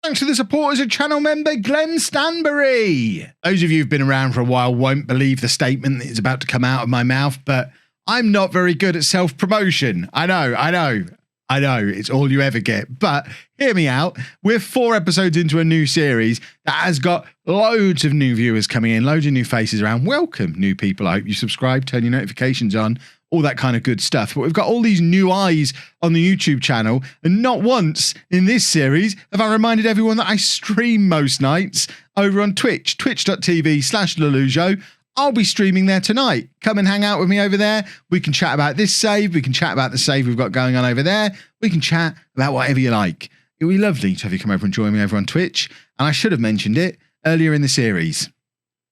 Thanks to the support as a channel member, Glenn Stanbury. Those of you who've been around for a while won't believe the statement that is about to come out of my mouth, but I'm not very good at self-promotion. I know. It's all you ever get. But hear me out. We're 4 episodes into a new series that has got loads of new viewers coming in, loads of new faces around. Welcome, new people. I hope you subscribe, turn your notifications on, all that kind of good stuff. But we've got all these new eyes on the YouTube channel, and not once in this series have I reminded everyone that I stream most nights over on Twitch, twitch.tv/LOLLUJO. I'll be streaming there tonight. Come and hang out with me over there. We can chat about this save. We can chat about the save we've got going on over there. We can chat about whatever you like. It would be lovely to have you come over and join me over on Twitch. And I should have mentioned it earlier in the series.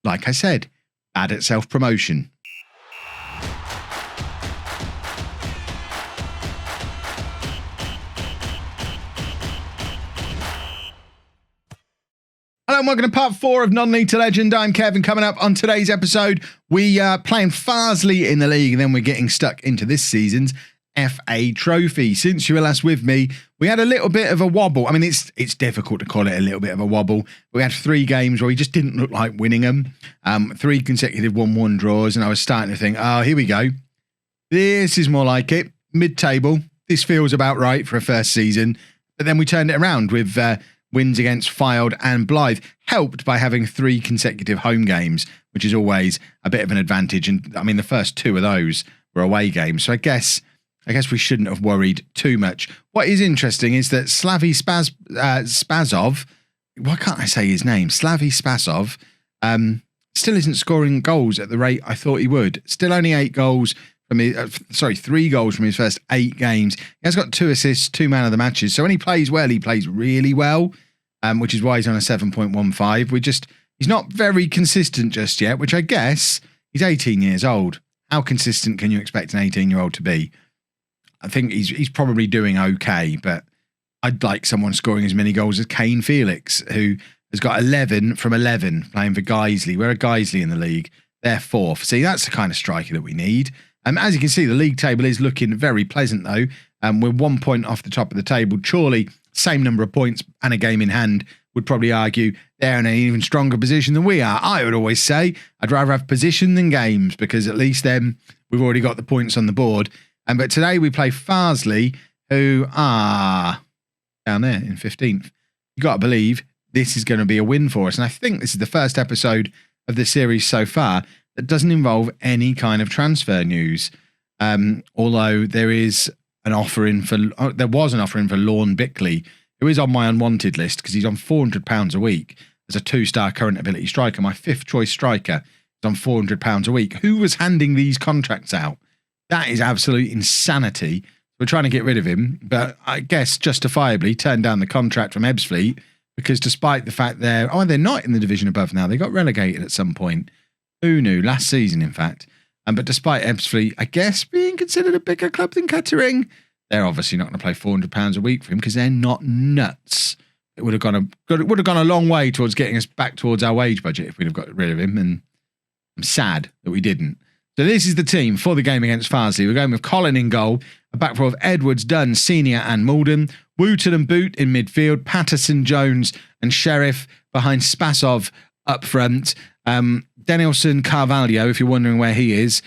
Like I said, bad at self-promotion. Hello and welcome to part 4 of Non-League to Legend. I'm Kevin. Coming up on today's episode, we are playing Farsley in the league, and then we're getting stuck into this season's FA Trophy. Since you were last with me, we had a little bit of a wobble. I mean, it's difficult to call it a little bit of a wobble. We had 3 games where we just didn't look like winning them. 3 consecutive 1-1 draws, and I was starting to think, oh, here we go. This is more like it. Mid-table. This feels about right for a first season. But then we turned it around with wins against Fylde and Blythe, helped by having 3 consecutive home games, which is always a bit of an advantage. And I mean, the first 2 of those were away games. So I guess we shouldn't have worried too much. What is interesting is that Slavy Spazov, why can't I say his name? Slavy Spazov still isn't scoring goals at the rate I thought he would. Still only 8 goals from his, 3 goals from his first 8 games. He has got 2 assists, 2 man of the matches. So when he plays well, he plays really well, which is why he's on a 7.15. He's not very consistent just yet, which I guess he's 18 years old. How consistent can you expect an 18-year-old to be? I think he's probably doing okay, but I'd like someone scoring as many goals as Kane Felix, who has got 11 from 11 playing for Guiseley. We're a Guiseley in the league. They're 4th. See, that's the kind of striker that we need. As you can see, the league table is looking very pleasant, though. We're 1 point off the top of the table. Surely, same number of points and a game in hand would probably argue they're in an even stronger position than we are. I would always say I'd rather have position than games, because at least then we've already got the points on the board. But today we play Farsley, who are down there in 15th. You've got to believe this is going to be a win for us. And I think this is the first episode of the series so far that doesn't involve any kind of transfer news. Although there was an offer in for Lorne Bickley, who is on my unwanted list because he's on £400 a week as a 2-star current ability striker. My 5th choice striker is on £400 a week. Who was handing these contracts out? That is absolute insanity. We're trying to get rid of him, but I guess justifiably turned down the contract from Ebbsfleet, because despite the fact they're not in the division above now. They got relegated at some point. Who knew? Last season, in fact. But despite Ebbsfleet, I guess, being considered a bigger club than Kettering, they're obviously not going to play £400 a week for him because they're not nuts. It would have gone a long way towards getting us back towards our wage budget if we'd have got rid of him, and I'm sad that we didn't. So this is the team for the game against Farsley. We're going with Colin in goal, a back four of Edwards, Dunn, Senior and Malden, Wooten and Boot in midfield, Patterson, Jones and Sheriff behind Spasov up front. Danielson Carvalho, if you're wondering where he is,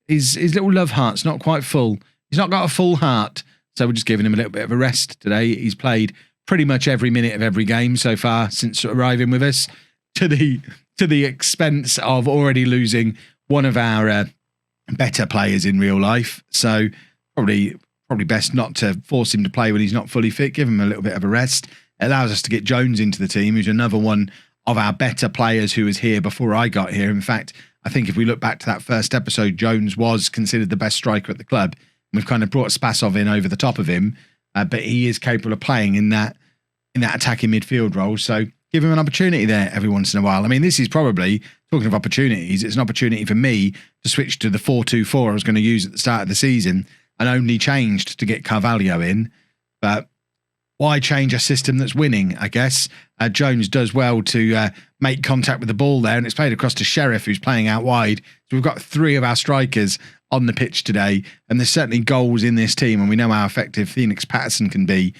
his little love heart's not quite full. He's not got a full heart, so we're just giving him a little bit of a rest today. He's played pretty much every minute of every game so far since arriving with us, to the expense of already losing one of our better players in real life. So probably best not to force him to play when he's not fully fit. Give him a little bit of a rest. It allows us to get Jones into the team, who's another one of our better players who was here before I got here. In fact, I think if we look back to that first episode, Jones was considered the best striker at the club. We've kind of brought Spasov in over the top of him, but he is capable of playing in that attacking midfield role. So give him an opportunity there every once in a while. I mean, this is probably, talking of opportunities, it's an opportunity for me to switch to the 4-2-4 I was going to use at the start of the season and only changed to get Carvalho in. But why change a system that's winning, I guess? Jones does well to make contact with the ball there, and it's played across to Sheriff, who's playing out wide. So we've got 3 of our strikers on the pitch today, and there's certainly goals in this team, and we know how effective Phoenix Patterson can be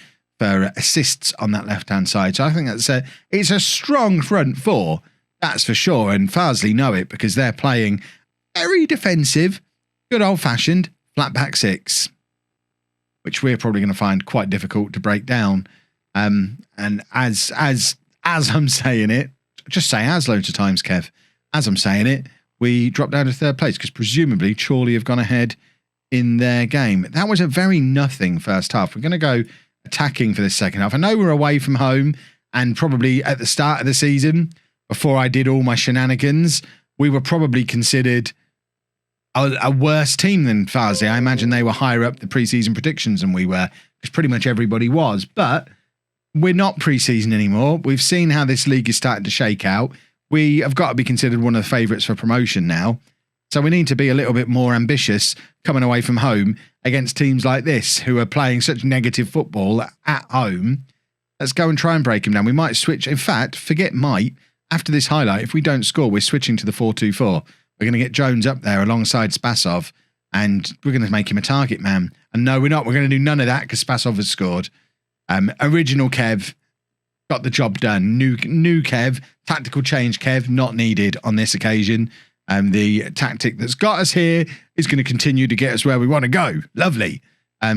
for assists on that left-hand side. So I think it's a strong front four, that's for sure. And Farsley know it because they're playing very defensive, good old-fashioned flat back six, which we're probably going to find quite difficult to break down. And as I'm saying it, just say as loads of times, Kev. As I'm saying it, we dropped down to third place because presumably Chorley have gone ahead in their game. That was a very nothing first half. We're going to go attacking for this second half. I know we're away from home, and probably at the start of the season, before I did all my shenanigans, we were probably considered a worse team than Farsley. I imagine they were higher up the preseason predictions than we were, because pretty much everybody was. But we're not preseason anymore. We've seen how this league is starting to shake out. We have got to be considered one of the favourites for promotion now. So we need to be a little bit more ambitious coming away from home against teams like this who are playing such negative football at home. Let's go and try and break them down. We might switch. In fact, forget might. After this highlight, if we don't score, we're switching to the 4-2-4. We're going to get Jones up there alongside Spasov, and we're going to make him a target man. And no, we're not. We're going to do none of that because Spasov has scored. Original Kev got the job done. New Kev, tactical change Kev, not needed on this occasion. The tactic that's got us here is going to continue to get us where we want to go. Lovely.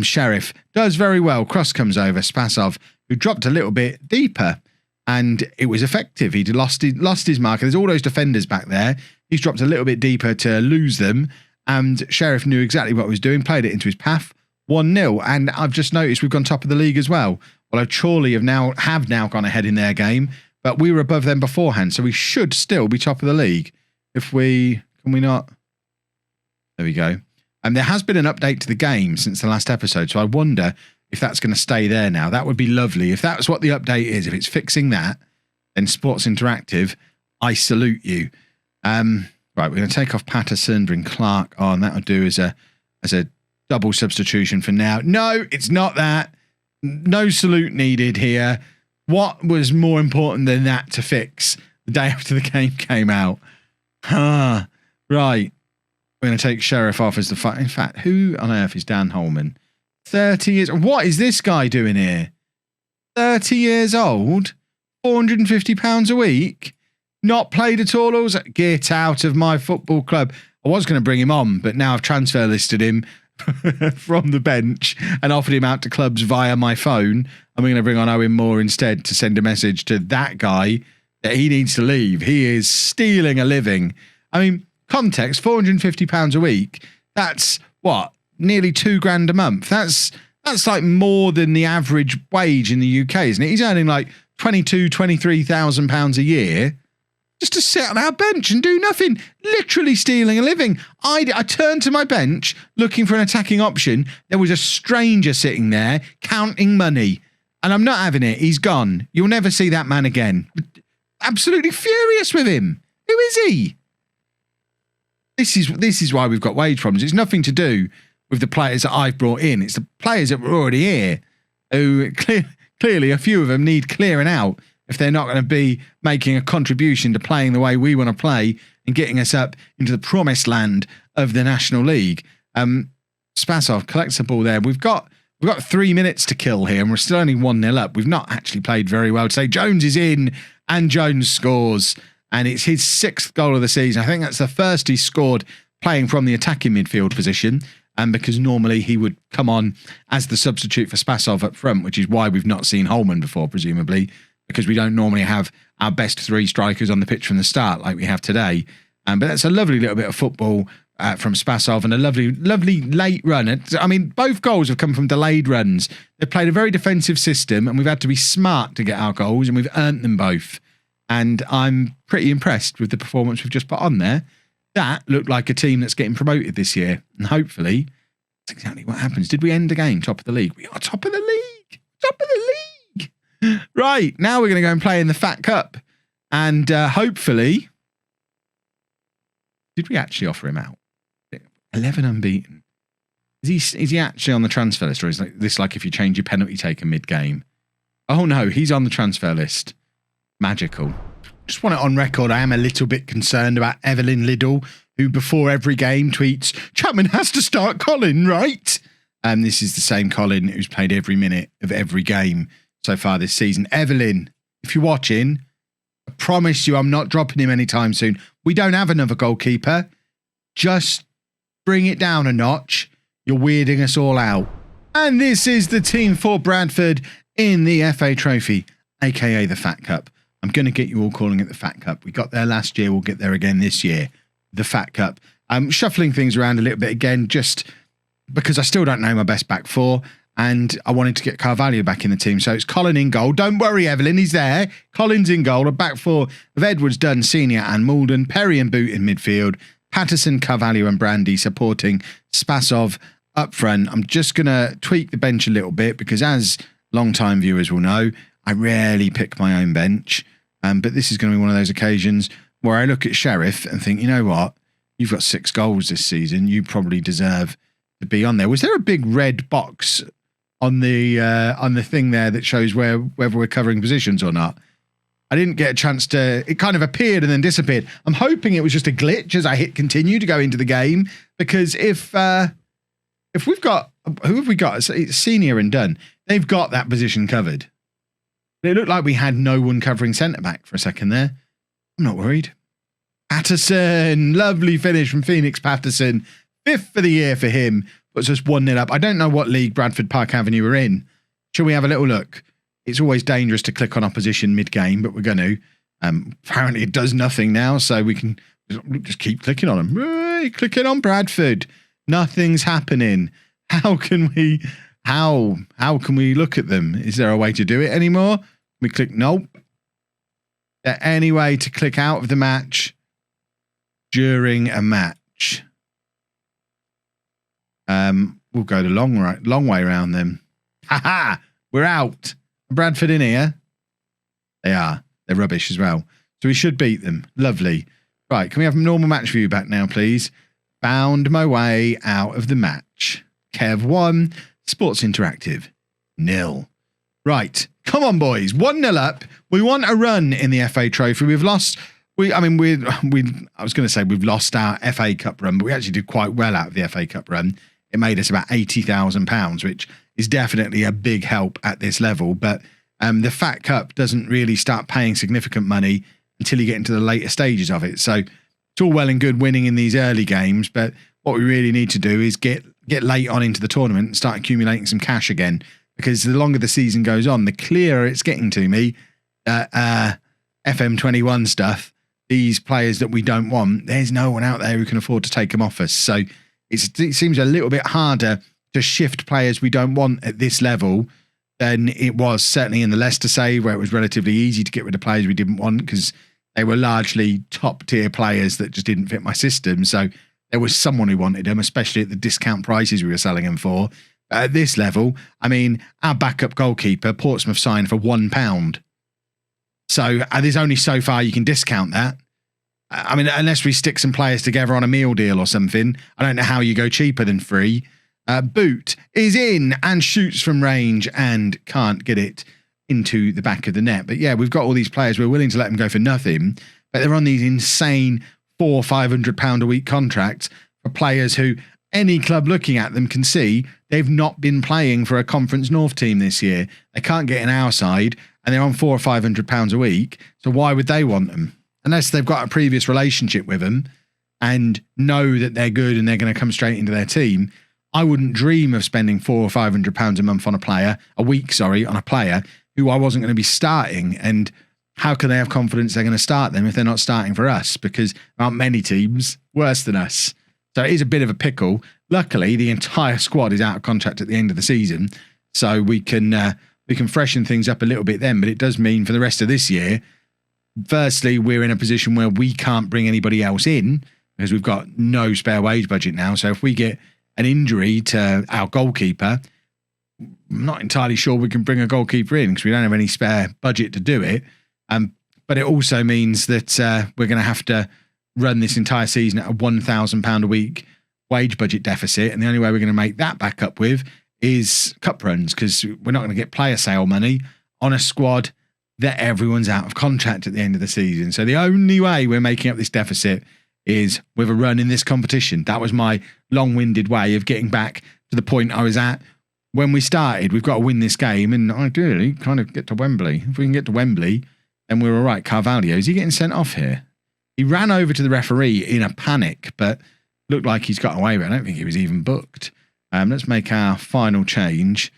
Sheriff does very well. Cross comes over. Spasov, who dropped a little bit deeper, and it was effective. He'd lost his marker. There's all those defenders back there. He's dropped a little bit deeper to lose them, and Sheriff knew exactly what he was doing, played it into his path. 1-0, and I've just noticed we've gone top of the league as well. Although Chorley have now gone ahead in their game, but we were above them beforehand, so we should still be top of the league. Can we not? There we go. And there has been an update to the game since the last episode, so I wonder if that's going to stay there now. That would be lovely. If that's what the update is, if it's fixing that, then Sports Interactive, I salute you. Right, we're going to take off Patterson, bring Clark on. That'll do as a double substitution for now. No, it's not that. No salute needed here. What was more important than that to fix the day after the game came out? Right. We're going to take Sheriff off as the fight. In fact, who on earth is Dan Holman? 30 years. What is this guy doing here? 30 years old? £450 a week? Not played at all? Get out of my football club. I was going to bring him on, but now I've transfer listed him from the bench and offered him out to clubs via my phone. I'm going to bring on Owen Moore instead to send a message to that guy that he needs to leave. He is stealing a living. I mean, context, £450 a week. That's what? Nearly £2,000 a month. That's like more than the average wage in the UK, isn't it? He's earning like £23,000 a year just to sit on our bench and do nothing, literally stealing a living. I turned to my bench looking for an attacking option. There was a stranger sitting there counting money, and I'm not having it. He's gone. You'll never see that man again. Absolutely furious with him. Who is he? This is why we've got wage problems. It's nothing to do with the players that I've brought in. It's the players that were already here who clearly a few of them need clearing out if they're not going to be making a contribution to playing the way we want to play and getting us up into the promised land of the National League. Spasov collects the ball there. We've got 3 minutes to kill here, and we're still only 1-0 up. We've not actually played very well today. Jones is in, and Jones scores, and it's his 6th goal of the season. I think that's the first he's scored playing from the attacking midfield position, and because normally he would come on as the substitute for Spasov up front, which is why we've not seen Holman before, presumably, because we don't normally have our best 3 strikers on the pitch from the start like we have today. But that's a lovely little bit of football from Spasov, and a lovely late run. I mean, both goals have come from delayed runs. They've played a very defensive system, and we've had to be smart to get our goals, and we've earned them both. And I'm pretty impressed with the performance we've just put on there. That looked like a team that's getting promoted this year, and hopefully that's exactly what happens. Did we end the game top of the league? We are top of the league. Top of the league. Right, now we're going to go and play in the Fat Cup, and hopefully, did we actually offer him out? 11 unbeaten. Is he actually on the transfer list, or is this like if you change your penalty taker mid-game? Oh no, he's on the transfer list. Magical. Just want it on record, I am a little bit concerned about Evelyn Liddell, who before every game tweets, Chapman has to start Colin, right? This is the same Colin who's played every minute of every game so far this season. Evelyn, if you're watching, I promise you I'm not dropping him anytime soon. We don't have another goalkeeper. Just bring it down a notch. You're weirding us all out. And this is the team for Bradford in the FA Trophy, aka the Fat Cup. I'm going to get you all calling it the Fat Cup. We got there last year. We'll get there again this year. The Fat Cup. I'm shuffling things around a little bit again, just because I still don't know my best back four. And I wanted to get Carvalho back in the team. So it's Colin in goal. Don't worry, Evelyn, he's there. Colin's in goal. A back four of Edwards, Dunn, Senior and Malden. Perry and Boot in midfield. Patterson, Carvalho and Brandy supporting Spasov up front. I'm just going to tweak the bench a little bit because, as long-time viewers will know, I rarely pick my own bench. But this is going to be one of those occasions where I look at Sheriff and think, you know what? You've got 6 goals this season. You probably deserve to be on there. Was there a big red box on the thing there that shows whether we're covering positions or not? I didn't get a chance to. It kind of appeared and then disappeared. I'm hoping it was just a glitch as I hit continue to go into the game, because if we've got, who have we got? It's Senior and Dunn. They've got that position covered. But it looked like we had no one covering centre back for a second there. I'm not worried. Patterson, lovely finish from Phoenix Patterson. 5th for the year for him. Puts us 1-0 up. I don't know what league Bradford Park Avenue are in. Shall we have a little look? It's always dangerous to click on opposition mid-game, but we're going to. Apparently it does nothing now, so we can just keep clicking on them. Right, clicking on Bradford. Nothing's happening. How can we look at them? Is there a way to do it anymore? We click nope. Is there any way to click out of the match during a match? We'll go the long way around them. Ha! We're out. Bradford in here. They are. They're rubbish as well. So we should beat them. Lovely. Right, can we have a normal match view back now, please? Found my way out of the match. Kev 1, Sports Interactive 0. Right, come on, boys. 1-0 up. We want a run in the FA Trophy. We've lost. I was going to say we've lost our FA Cup run, but we actually did quite well out of the FA Cup run. It made us about £80,000, which is definitely a big help at this level. But the Fat Cup doesn't really start paying significant money until you get into the later stages of it. So it's all well and good winning in these early games, but what we really need to do is get late on into the tournament and start accumulating some cash again. Because the longer the season goes on, the clearer it's getting to me. FM21 stuff. These players that we don't want, there's no one out there who can afford to take them off us. So it seems a little bit harder to shift players we don't want at this level than it was certainly in the Leicester save, where it was relatively easy to get rid of players we didn't want because they were largely top tier players that just didn't fit my system. So there was someone who wanted them, especially at the discount prices we were selling them for. At this level, I mean, our backup goalkeeper, Portsmouth, signed for £1. So there's only so far you can discount that. I mean, unless we stick some players together on a meal deal or something, I don't know how you go cheaper than free. Boot is in and shoots from range and can't get it into the back of the net. But yeah, we've got all these players. We're willing to let them go for nothing, but they're on these insane £400-500 a week contracts for players who any club looking at them can see they've not been playing for a Conference North team this year. They can't get in our side and they're on £400 or £500 a week. So why would they want them? Unless they've got a previous relationship with them and know that they're good and they're going to come straight into their team. I wouldn't dream of spending £400 or £500 a month on a week on a player who I wasn't going to be starting. And how can they have confidence they're going to start them if they're not starting for us? Because there aren't many teams worse than us. So it is a bit of a pickle. Luckily, the entire squad is out of contract at the end of the season. So we can freshen things up a little bit then. But it does mean for the rest of this year, firstly, we're in a position where we can't bring anybody else in because we've got no spare wage budget now. So if we get an injury to our goalkeeper, I'm not entirely sure we can bring a goalkeeper in because we don't have any spare budget to do it. But it also means that we're going to have to run this entire season at a £1,000 a week wage budget deficit. And the only way we're going to make that back up with is cup runs, because we're not going to get player sale money on a squad that everyone's out of contract at the end of the season. So the only way we're making up this deficit is with a run in this competition. That was my long-winded way of getting back to the point I was at when we started. We've got to win this game and ideally kind of get to Wembley. If we can get to Wembley, then we're all right. Carvalho, is he getting sent off here? He ran over to the referee in a panic, but looked like he's got away with it. I don't think he was even booked. Let's make our final change.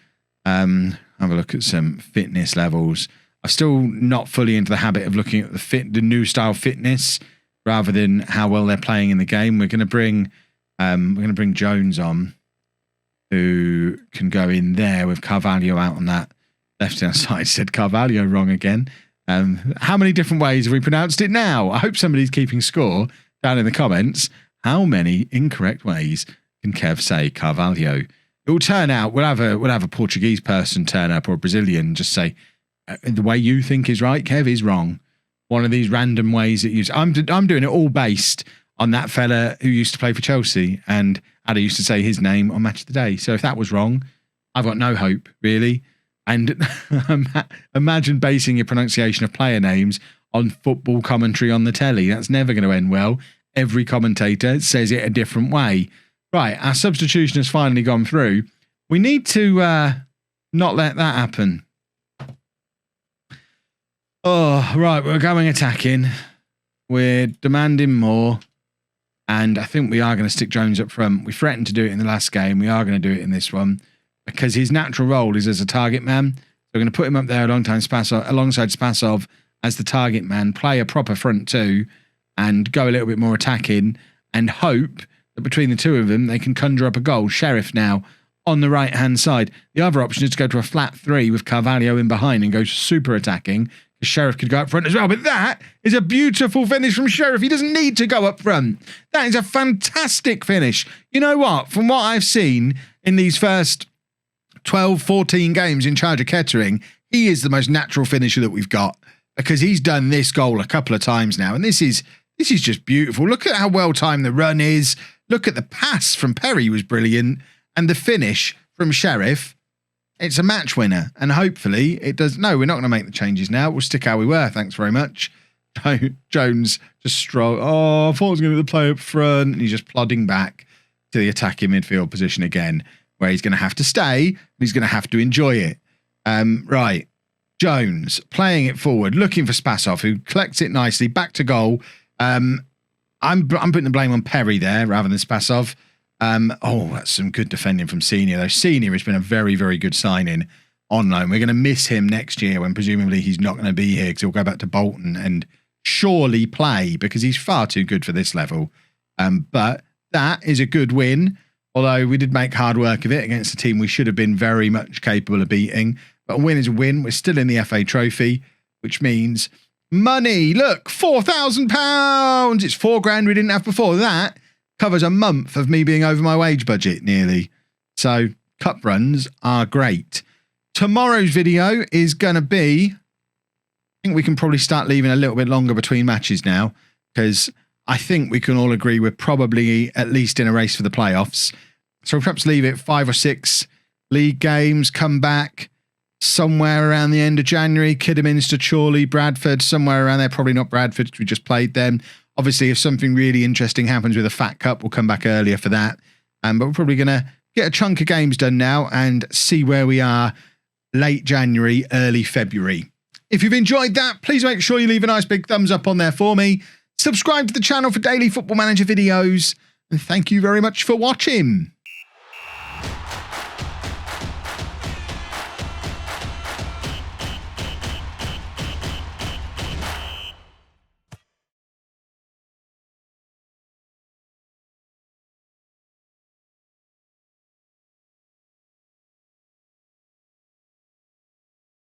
Have a look at some fitness levels. I'm still not fully into the habit of looking at the new style fitness rather than how well they're playing in the game. We're going to bring Jones on, who can go in there with Carvalho out on that left-hand side. Said Carvalho wrong again. How many different ways have we pronounced it now? I hope somebody's keeping score down in the comments. How many incorrect ways can Kev say Carvalho? It will turn out we'll have a Portuguese person turn up or a Brazilian just say the way you think is right, Kev, is wrong. One of these random ways that you. I'm doing it all based on that fella who used to play for Chelsea, and Ada used to say his name on Match of the Day. So if that was wrong, I've got no hope really. And imagine basing your pronunciation of player names on football commentary on the telly. That's never going to end well. Every commentator says it a different way. Right, our substitution has finally gone through. We need to not let that happen. Oh, right, we're going attacking. We're demanding more. And I think we are going to stick Jones up front. We threatened to do it in the last game. We are going to do it in this one, because his natural role is as a target man. So we're going to put him up there alongside Spasov as the target man, play a proper front two, and go a little bit more attacking, and hope that between the two of them, they can conjure up a goal. Sheriff now on the right-hand side. The other option is to go to a flat three with Carvalho in behind and go super attacking, because Sheriff could go up front as well. But that is a beautiful finish from Sheriff. He doesn't need to go up front. That is a fantastic finish. You know what? From what I've seen in these first 12, 14 games in charge of Kettering, he is the most natural finisher that we've got, because he's done this goal a couple of times now. And this is just beautiful. Look at how well timed the run is. Look at the pass from Perry was brilliant. And the finish from Sheriff, it's a match winner. And hopefully it does. No, we're not going to make the changes now. We'll stick how we were. Thanks very much. Jones just strolled. Oh, I thought I was going to play up front. And he's just plodding back to the attacking midfield position again, where he's going to have to stay. And he's going to have to enjoy it. Right. Jones playing it forward, looking for Spasov, who collects it nicely. Back to goal. I'm putting the blame on Perry there rather than Spasov. Oh, that's some good defending from Senior, though. Senior has been a very, very good signing on loan. We're going to miss him next year when presumably he's not going to be here, because he'll go back to Bolton and surely play, because he's far too good for this level. But that is a good win, although we did make hard work of it against a team we should have been very much capable of beating. But a win is a win. We're still in the FA Trophy, which means money. Look, £4,000. It's £4,000 we didn't have before. That covers a month of me being over my wage budget nearly. So cup runs are great. Tomorrow's video is going to be, I think we can probably start leaving a little bit longer between matches now, because I think we can all agree we're probably at least in a race for the playoffs. So we'll perhaps leave it 5 or 6 league games, come back somewhere around the end of January. Kidderminster, Chorley, Bradford, somewhere around there. Probably not Bradford, because we just played them. Obviously, if something really interesting happens with a Fat Cup, we'll come back earlier for that. But we're probably going to get a chunk of games done now and see where we are late January, early February. If you've enjoyed that, please make sure you leave a nice big thumbs up on there for me. Subscribe to the channel for daily Football Manager videos. And thank you very much for watching.